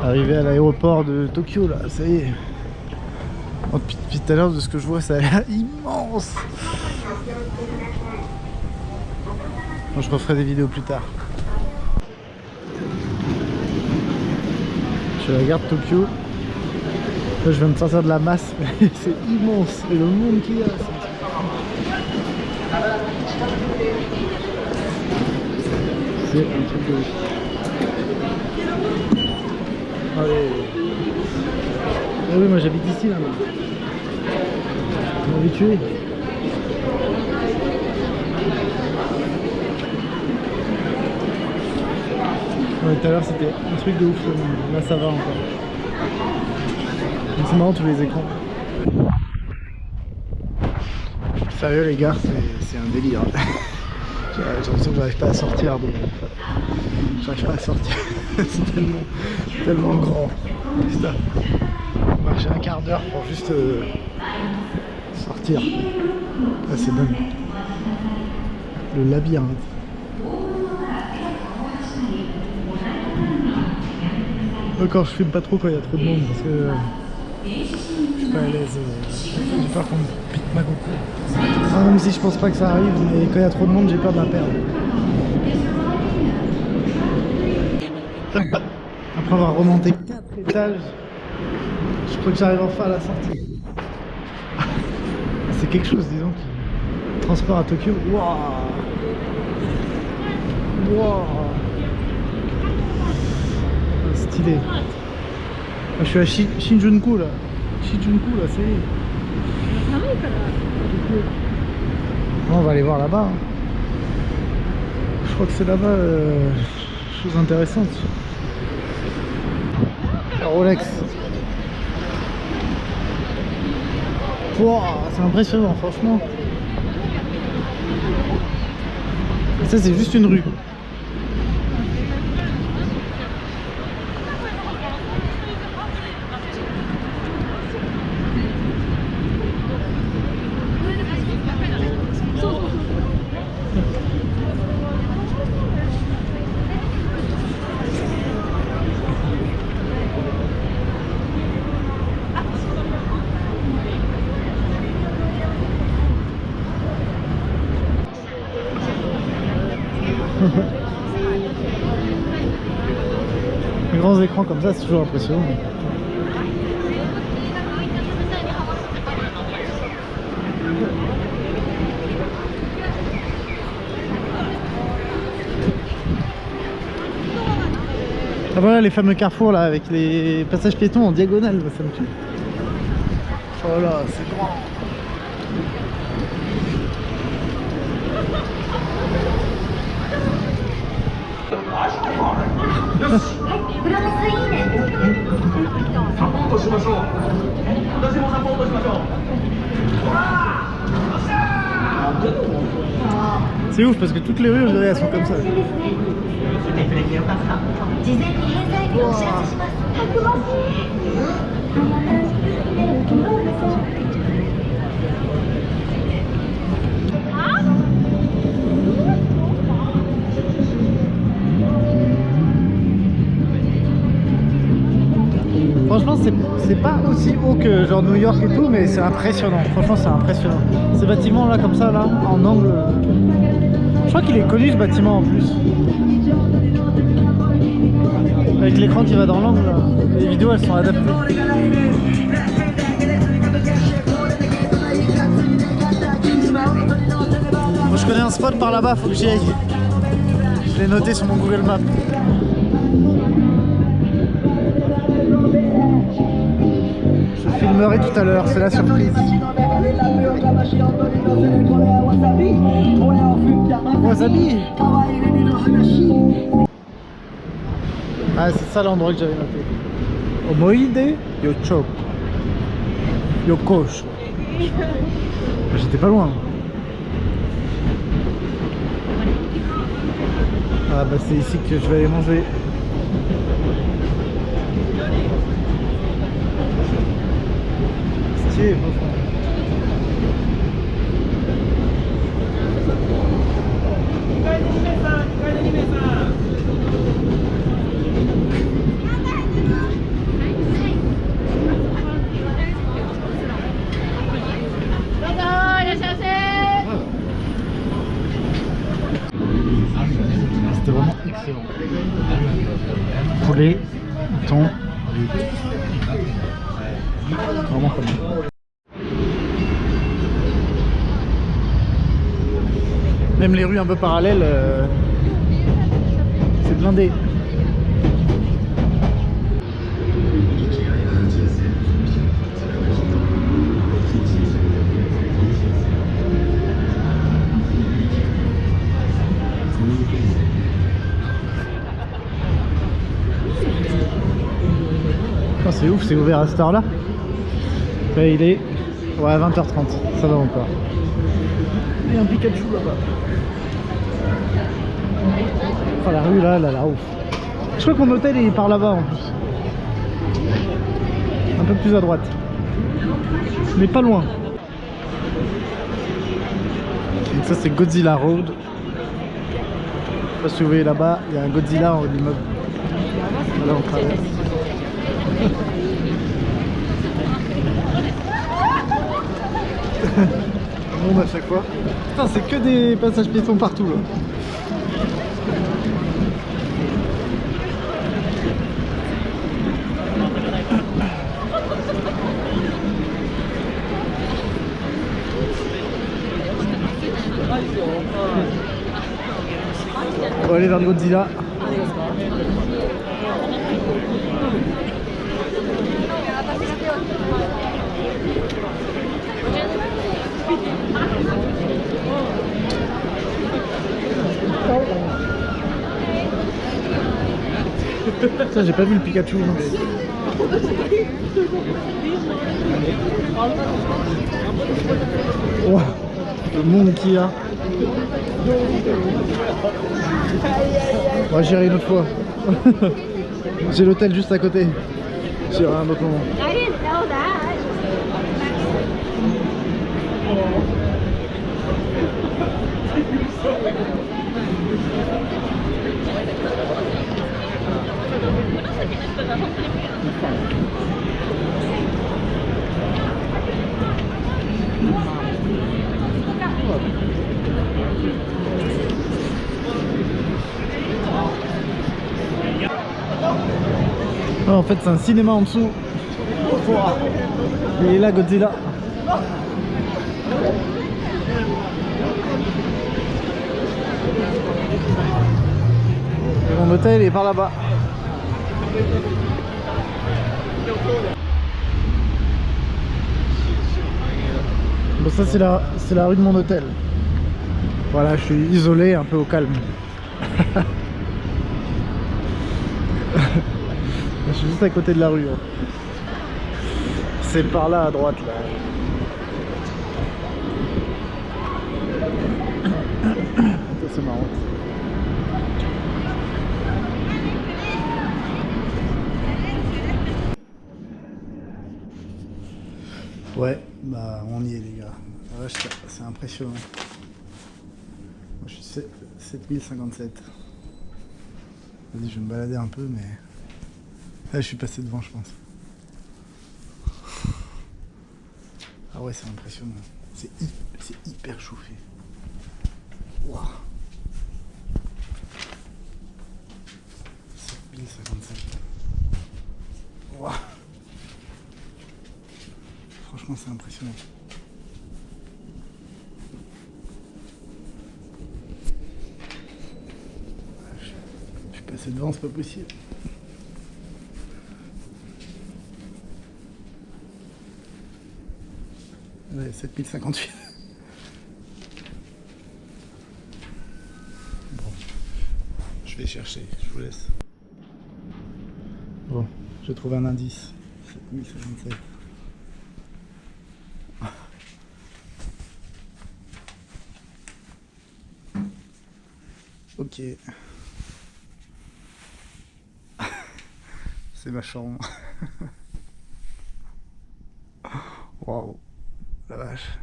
Arrivé à l'aéroport de Tokyo là, ça y est. Oh, depuis tout à l'heure de ce que je vois ça a l'air immense. Bon, je referai des vidéos plus tard. Je suis à la gare de Tokyo. Là, je viens de sortir de la masse, c'est immense. Et le monde qu'il y a, c'est un truc de ouf. Allez. Ah oui, moi j'habite ici là. Je suis habitué. Ouais, tout à l'heure c'était un truc de ouf. Là ça va encore. C'est marrant tous les écrans. Sérieux les gars, c'est un délire. J'ai l'impression que j'arrive pas à sortir de... J'arrive pas à sortir. C'est tellement grand. Putain. Marcher un quart d'heure pour juste sortir. Ah, c'est dingue. Le labyrinthe. Encore je filme pas trop quand il y a trop de monde parce que je suis pas à l'aise. J'ai peur qu'on me pique ma coucou. Ah, même si je pense pas que ça arrive, mais quand il y a trop de monde j'ai peur de la perdre. Après avoir remonté 4 étages, je crois que j'arrive enfin à la sortie. C'est quelque chose, disons. Transport à Tokyo. Waouh! Waouh! Stylé. Je suis à Shinjuku là. Shinjuku là, c'est. On va aller voir là-bas. Je crois que c'est là-bas chose intéressante. Rolex. Wow, c'est impressionnant franchement. Et ça c'est juste une rue. Les grands écrans comme ça, c'est toujours impressionnant. Ah voilà les fameux carrefours là avec les passages piétons en diagonale, ça me tue. Oh là, c'est grand. C'est ouf parce que toutes les rues elles sont comme ça. Franchement c'est pas aussi haut que genre New York et tout, mais c'est impressionnant. Franchement c'est impressionnant. Ces bâtiments là comme ça là en angle. Je crois qu'il est connu ce bâtiment en plus. Avec l'écran qui va dans l'angle, les vidéos elles sont adaptées. Moi je connais un spot par là-bas, faut que j'y aille. Je l'ai noté sur mon Google Maps. Je filmerai tout à l'heure, c'est la surprise. Wasabi. Ah c'est ça l'endroit que j'avais noté. Omoide Yochoko. Yokosho. J'étais pas loin. Ah bah c'est ici que je vais aller manger. Stylé franchement. c'était vraiment excellent. Poulet, thon, riz. Vraiment pas mal. Même les rues un peu parallèles, c'est blindé. Oh, c'est ouf, c'est ouvert à cette heure-là. Là, il est 20h30, ça va encore. Il y a un Pikachu là-bas. Oh, la rue là, ouf. Je crois que mon hôtel est par là-bas en plus. Un peu plus à droite. Mais pas loin. Donc ça c'est Godzilla Road. Je sais pas si vous voyez là-bas, il y a un Godzilla en haut de l'immeuble. Là on traverse. Monde à chaque fois. Putain, c'est que des passages piétons partout là. On va aller vers Godzilla. Ça, j'ai pas vu le Pikachu. Wow, le monde qu'il y a. On va gérer une autre fois. J'ai l'hôtel juste à côté. J'irai un autre moment. Oh, en fait c'est un cinéma en dessous. Il est là Godzilla. Et mon hôtel est par là-bas. Bon ça c'est la rue de mon hôtel. Voilà, je suis isolé, un peu au calme. Je suis juste à côté de la rue. Hein. C'est par là à droite là. Ça c'est marrant. Ouais, bah on y est les gars. Ouais, c'est impressionnant. Moi je suis 7057. Vas-y, je vais me balader un peu, mais là je suis passé devant, je pense. Ah ouais, c'est impressionnant. C'est hyper chauffé. Waouh. 7057. Waouh. Franchement, c'est impressionnant. Je suis passé devant, c'est pas possible. Ouais, 7058. Bon, je vais chercher, je vous laisse. Bon, j'ai trouvé un indice. 7057. Ok. C'est ma chambre. Waouh. La vache.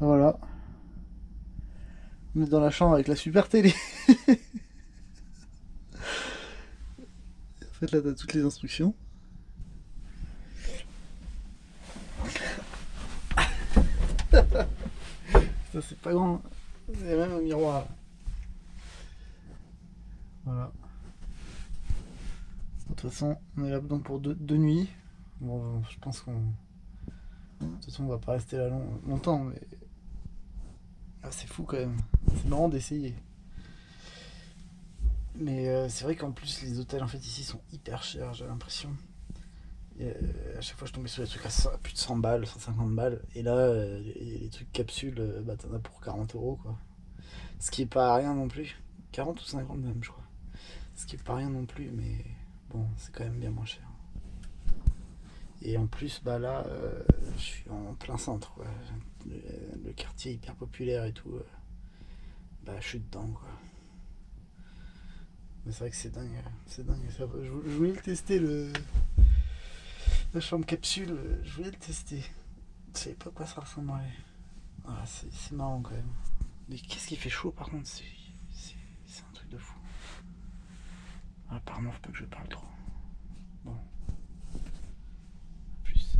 Voilà. On est dans la chambre avec la super télé. En fait là t'as toutes les instructions. Ça c'est pas grand. Il y a même un miroir. Voilà. De toute façon, on est là donc pour deux nuits. Bon, je pense qu'on... De toute façon, on va pas rester là longtemps, mais... Ah, c'est fou quand même. C'est marrant d'essayer. Mais c'est vrai qu'en plus, les hôtels en fait ici sont hyper chers, j'ai l'impression. À chaque fois, je tombais sur des trucs à plus de 100 balles, 150 balles. Et là, les trucs capsules, bah, t'en as pour 40 € quoi. Ce qui est pas rien non plus. 40 ou 50 même, je crois. Ce qui est pas rien non plus, mais bon, c'est quand même bien moins cher. Et en plus, bah là, je suis en plein centre, quoi. Le quartier hyper populaire et tout. Bah, je suis dedans, quoi. Mais c'est vrai que c'est dingue. C'est dingue. Je voulais le tester, la chambre capsule. Je voulais le tester. Je savais pas à quoi ça ressemblerait. Ah, c'est marrant quand même. Mais qu'est-ce qui fait chaud par contre? C'est un truc de fou. Ah, apparemment, faut pas que je parle trop. Bon. Plus.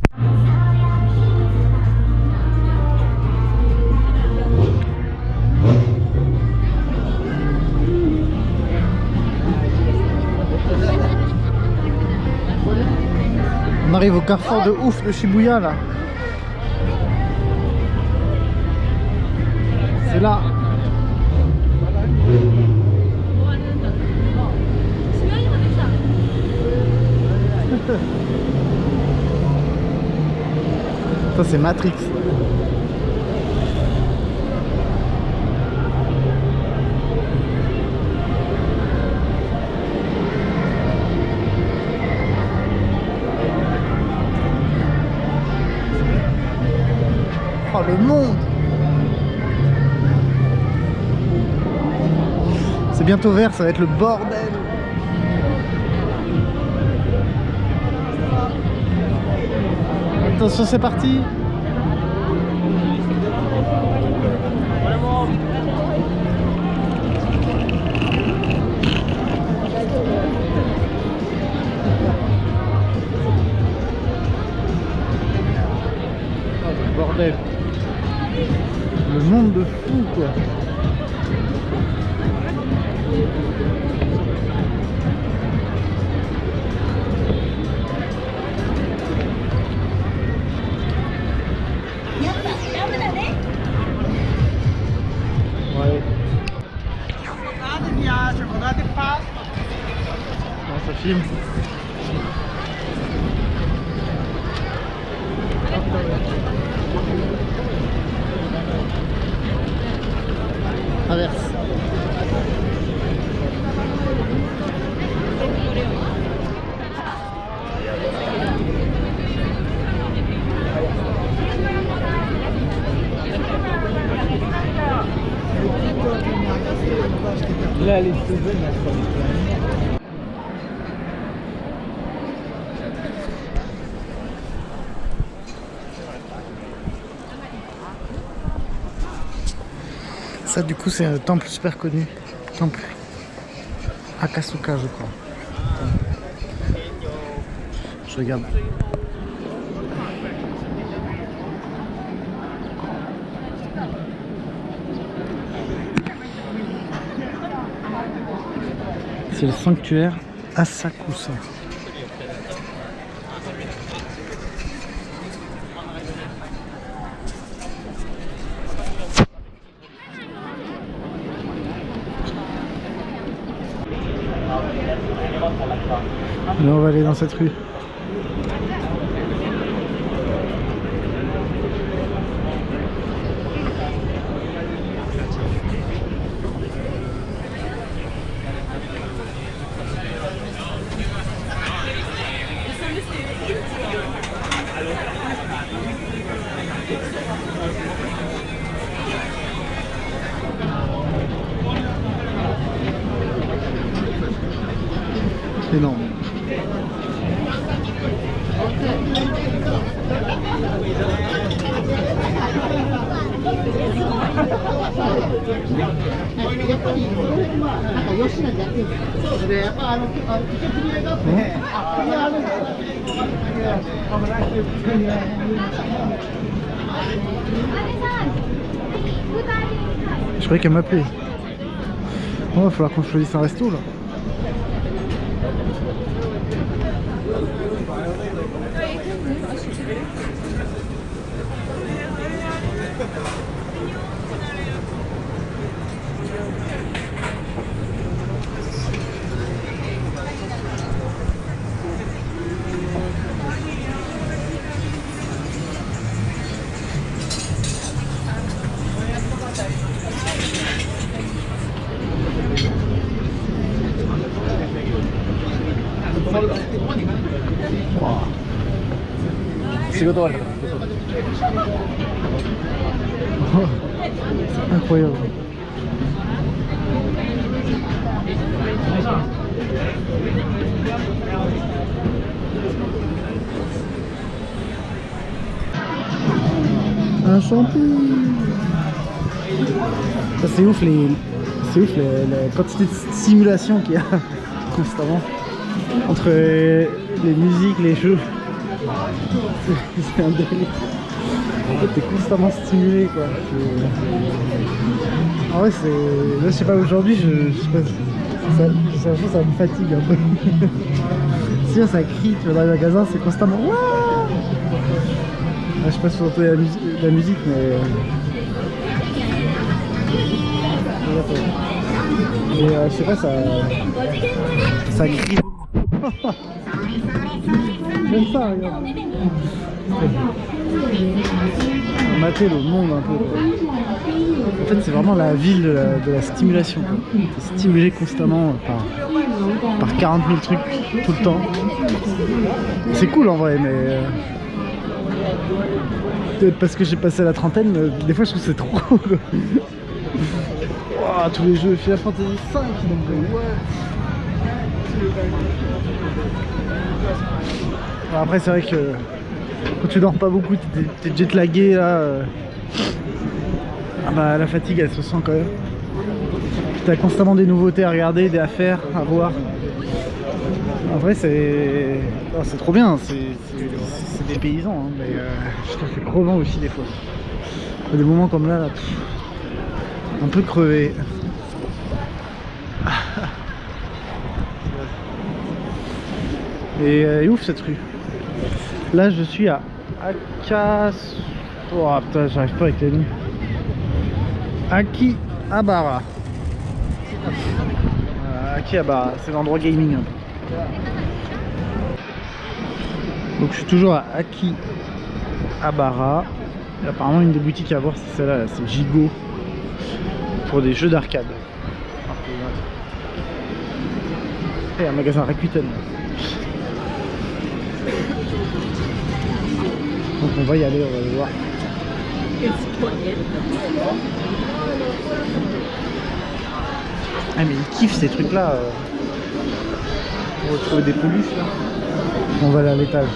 On arrive au carrefour de ouf de Shibuya là. C'est là. Ça c'est Matrix. Oh le monde! C'est bientôt vert, ça va être le bordel. Attention, c'est parti. Bordel. Le monde de fou quoi. Ouais. Non, ça filme. Traverse. Là, les cheveux, ça du coup c'est un temple super connu. Temple Akasuka je crois. Je regarde. C'est le sanctuaire Asakusa. Là on va aller dans cette rue. Énorme. Je croyais qu'elle m'appelait. Oh, il va falloir qu'on choisisse un resto là. Incroyable. Un shampoo. C'est ouf la quantité de stimulation qu'il y a constamment entre les musiques, les jeux. C'est un délire. En fait, t'es constamment stimulé quoi. En vrai, c'est. Là, je sais pas, aujourd'hui, je sais pas. Ça me fatigue un peu. Si ça crie, tu vas dans les magasins, c'est constamment. Ouah, je sais pas si vous entendez la musique, mais. Et je sais pas, ça crie. J'aime ça, regarde. Mater le monde un peu. En fait, c'est vraiment la ville de la stimulation. T'es stimulé constamment par 40 000 trucs tout le temps. C'est cool en vrai, mais peut-être parce que j'ai passé la trentaine, des fois je trouve que c'est trop cool. Wow, tous les jeux Final Fantasy 5, donc ouais. Bon, après, c'est vrai que quand tu dors pas beaucoup, t'es jet lagué là. Ah bah, la fatigue elle se sent quand même. T'as constamment des nouveautés à regarder, des affaires à voir. En vrai, c'est trop bien. C'est des paysans, hein, mais je trouve que c'est crevant aussi des fois. Il y a des moments comme là, un peu crevé. Et ouf cette rue. Là je suis à Akas... Oh putain, j'arrive pas avec les lignes. Akihabara. Akihabara, c'est l'endroit gaming. Donc je suis toujours à Akihabara. Et apparemment une des boutiques à voir c'est celle-là, -là, c'est Gigo. Pour des jeux d'arcade. Et un magasin Rakuten. Donc on va y aller, on va le voir. Ah mais ils kiffent ces trucs là. Pour retrouver des peluches là. On va aller à l'étage.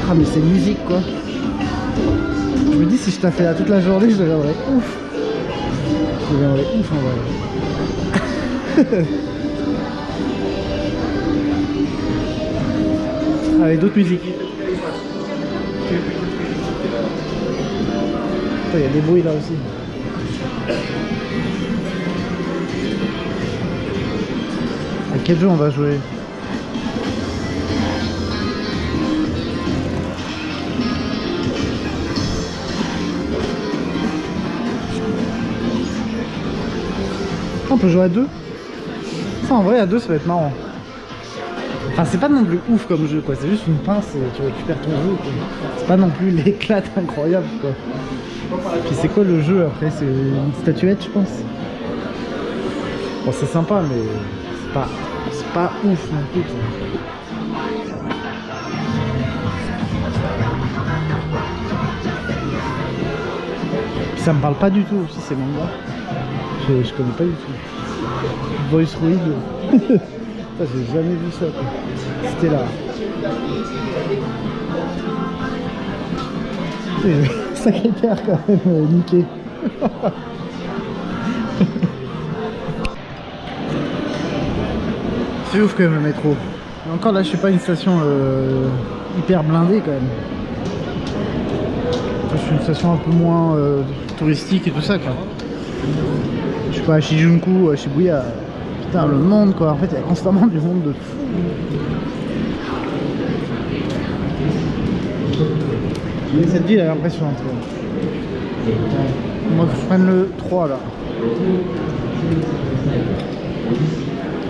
Ah mais c'est musique quoi. Je me dis si je t'ai fait là toute la journée je deviendrais ouf. Je deviendrais ouf en vrai. Avec d'autres musiques. Il y a des bruits là aussi. À quel jeu on va jouer? On peut jouer à deux. Ça en vrai à deux ça va être marrant. Enfin c'est pas non plus ouf comme jeu quoi, c'est juste une pince et tu récupères ton jeu quoi. C'est pas non plus l'éclat incroyable quoi. Puis c'est quoi le jeu après? C'est une statuette je pense. Bon c'est sympa mais c'est pas ouf non plus quoi. Puis ça me parle pas du tout aussi ces mangas. Je connais pas du tout. Voice Read. J'ai jamais vu ça. C'était là. C'est sacré père quand même, niqué. C'est ouf quand même le métro. Et encore là je suis pas à une station hyper blindée quand même. Enfin, je suis une station un peu moins touristique et tout ça quoi. Je suis pas à Shinjuku, à Shibuya. Putain, le monde quoi, en fait il y a constamment du monde de fou. Et cette ville elle est impressionnante. Moi que je prenne le 3 là.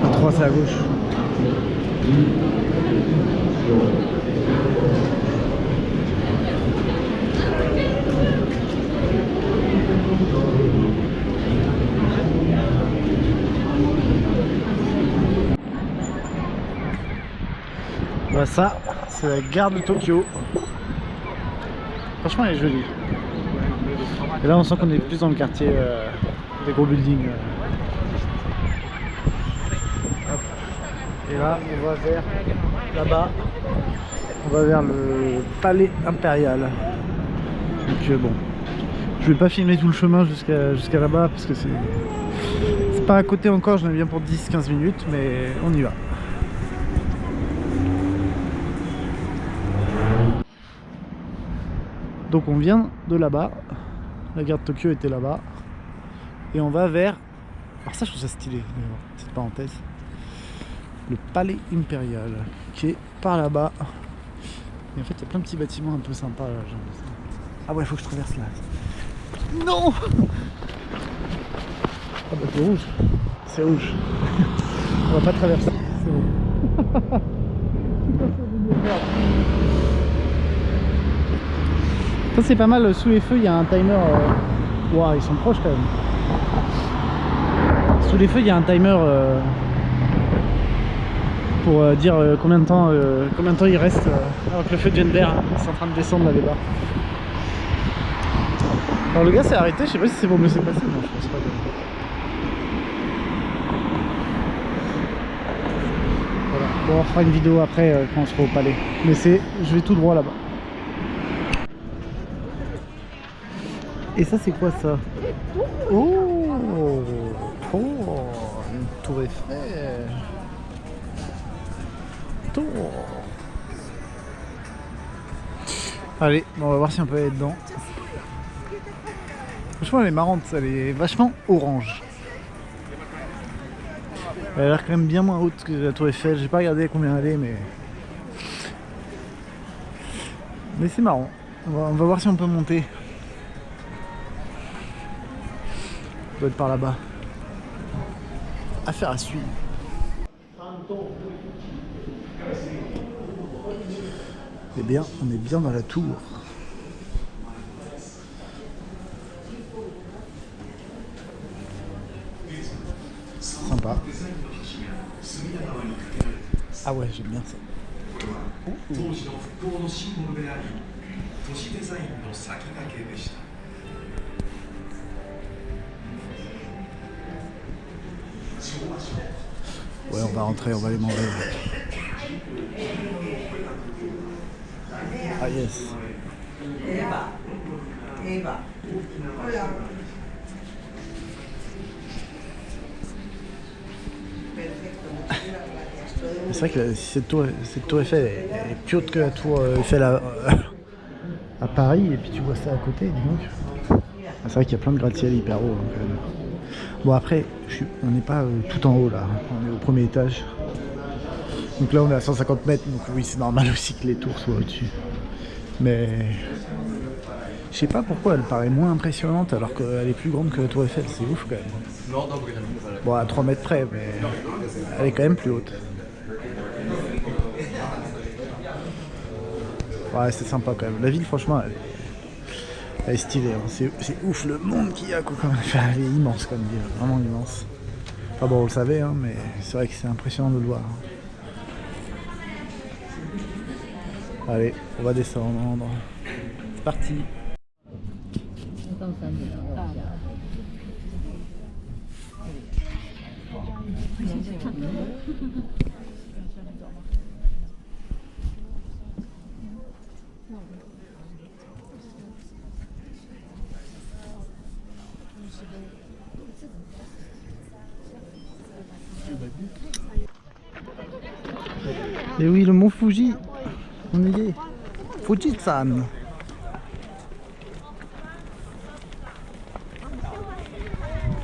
Le 3 c'est à gauche. Bah ça, c'est la gare de Tokyo. Franchement elle est jolie. Et là on sent qu'on est plus dans le quartier des gros buildings. Hop. Et là on va vers là-bas. On va vers le palais impérial. Donc bon. Je vais pas filmer tout le chemin jusqu'à là-bas parce que c'est pas à côté encore, j'en ai bien pour 10-15 minutes, mais on y va. Donc on vient de là-bas, la gare de Tokyo était là-bas, et on va vers, alors ça je trouve ça stylé, petite parenthèse, le palais impérial, qui est par là-bas, et en fait il y a plein de petits bâtiments un peu sympas là, genre. Ah ouais, il faut que je traverse là. Non. Ah bah c'est rouge, c'est rouge, on va pas traverser, c'est bon. Ça c'est pas mal, sous les feux il y a un timer. Waouh, ils sont proches quand même. Sous les feux il y a un timer pour dire combien de temps il reste alors que le feu devienne vert. C'est en train de descendre là les bas. Alors le gars s'est arrêté, je sais pas si c'est pour me laisser passer, non je pense pas. Voilà. Bon on fera une vidéo après quand on sera au palais. Mais je vais tout droit là-bas. Et ça c'est quoi ça? Oh, une tour Eiffel. Tour. Allez, on va voir si on peut aller dedans. Franchement elle est marrante, elle est vachement orange. Elle a l'air quand même bien moins haute que la tour Eiffel. J'ai pas regardé combien elle est, mais c'est marrant. On va voir si on peut monter. Ça doit être par là-bas. Affaire à suivre. Eh bien, on est bien dans la tour. Sympa. Ah ouais, j'aime bien ça. Ouais, on va rentrer, on va aller manger. Ah yes. Eva. C'est vrai que cette tour Eiffel est plus haute que la tour Eiffel à Paris, et puis tu vois ça à côté, dis donc. C'est vrai qu'il y a plein de gratte-ciel hyper haut. Donc, bon après, on n'est pas tout en haut là, on est au premier étage. Donc là on est à 150 mètres, donc oui c'est normal aussi que les tours soient au-dessus. Mais je sais pas pourquoi elle paraît moins impressionnante alors qu'elle est plus grande que la tour Eiffel, c'est ouf quand même. Bon à 3 mètres près, mais elle est quand même plus haute. Ouais c'est sympa quand même, la ville franchement elle est stylée, hein. C'est ouf le monde qu'il y a quoi, elle est immense comme ville, vraiment immense. Enfin bon on le savait hein, mais c'est vrai que c'est impressionnant de le voir. Allez, on va descendre. C'est parti. Et oui, le mont Fuji, on y est. Fuji-san.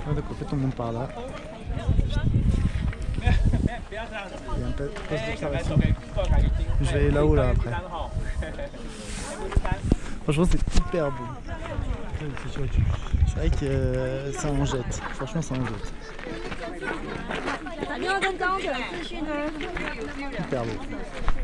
Ah, donc en fait on monte par là. Il y a un poste d'observation. Je vais aller là-haut là après. Franchement c'est hyper beau. C'est vrai que ça en jette. Franchement ça en jette. Hyper beau.